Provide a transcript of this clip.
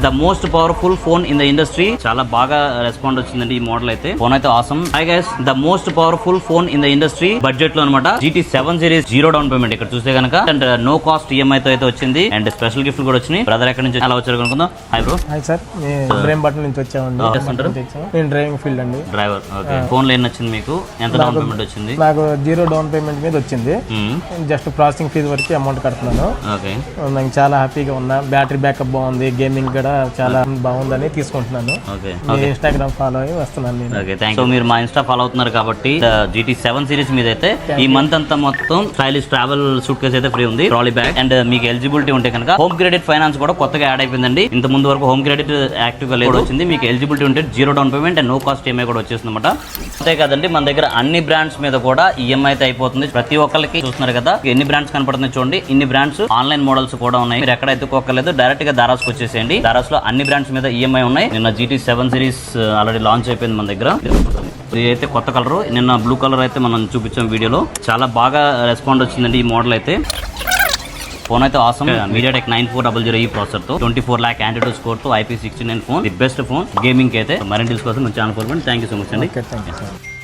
The most powerful phone in the industry. చాలా బాగా respond వచ్చిందండి ఈ మోడల్ అయితే. ఫోన్ అయితే awesome. Hi guys, the most powerful phone in the industry budget లో అనమాట. GT7 సిరీస్ 0 డౌన్ పేమెంట్ ఇక్కడ చూస్తే కనుక అండ్ నో కాస్ట్ EMI తో అయితే వచ్చింది. అండ్ స్పెషల్ గిఫ్ట్ కూడా వచ్చినాయి. బ్రదర్ ఎక్కడి నుంచి అలా వచ్చారు కనుకుందాం. Hi bro. Hi sir, Ibrahimpatnam నుంచి వచ్చామండి. నేను డ్రైవింగ్ ఫీల్డ్ అండి. డ్రైవర్. ఓకే. ఫోన్ లో ఎన్ని వచ్చింది మీకు? ఎంత డౌన్ పేమెంట్ వచ్చింది? నాకు 0 డౌన్ పేమెంట్ మీద వచ్చింది. జస్ట్ ప్రాసెసింగ్ ఫీజు వరకు అమౌంట్ కడుతున్నాను. ఓకే. నాకు చాలా హ్యాపీగా ఉన్నా. బ్యాటరీ బ్యాకప్ బాగుంది, గేమింగ్ కూడా చాలా బాగుందని తీసుకుంటున్నాను. ఓకే. ఇన్స్టాగ్రామ్ ఫాలో అయ్యి వస్తున్నాను నేను. Okay, thanks. సో మీరు మా ఇన్స్టా ఫాలో అవుతున్నారు కాబట్టి GT7 సిరీస్ మీద అయితే ఈ మంత్ అంతా మొత్తం స్టైలిష్ ట్రావెల్ సూట్ కేస్ అయితే ఫ్రీ ఉంది. ట్రాలీ బ్యాగ్ అండ్ మీకు ఎలిజిబిలిటీ ఉంటే కనుక హోమ్ క్రెడిట్ ఫైనాన్స్ కూడా కొత్తగా యాడ్ అయిపోయిందండి. ఇంత ముందు వరకు హోమ్ క్రెడిట్ యాక్టివ్ గా లేదు వచ్చింది. మీకు ఎలిజిబిలిటీ ఉంటే 0 down payment and no cost EMI కూడా వచ్చేస్తుంది అనమాట. అంతే కదండి, మన దగ్గర అన్ని బ్రాండ్స్ మీద కూడా EMI అయితే అయిపోతుంది. ప్రతి ఒక్కరికి చూస్తున్నారు కదా ఎన్ని బ్రాండ్స్ కనపడుతున్నాయి చూడండి. ఇన్ని బ్రాండ్స్ ఆన్లైన్ మోడల్స్ కూడా ఉన్నాయి. మీరు ఎక్కడ ఎత్తుకోకలేదు, డైరెక్ట్ గా దారాస్కి వచ్చేసేయండి. దారాస్ లో అన్ని బ్రాండ్స్ మీద EMI ఉన్నాయి. నిన్న GT7 సిరీస్ ఆల్రెడీ లాంచ్ అయిపోయింది మన దగ్గర. ఇది అయితే కొత్త కలర్. నిన్న బ్లూ కలర్ అయితే మనం చూపించాం వీడియోలో. చాలా బాగా రెస్పాండ్ వచ్చిందండి ఈ మోడల్ అయితే. ఫోన్ అయితే ఆసమ్. MediaTek 9400 ఈ ప్రాసెసర్ తో 24 lakh Antutu స్కోర్ తో IP69 phone. The best phone gaming అయితే. మరిన్ని డీల్స్ కోసం మన ఛానల్ ఫాలో అవ్వండి. థ్యాంక్ యూ సో మచ్ అండి.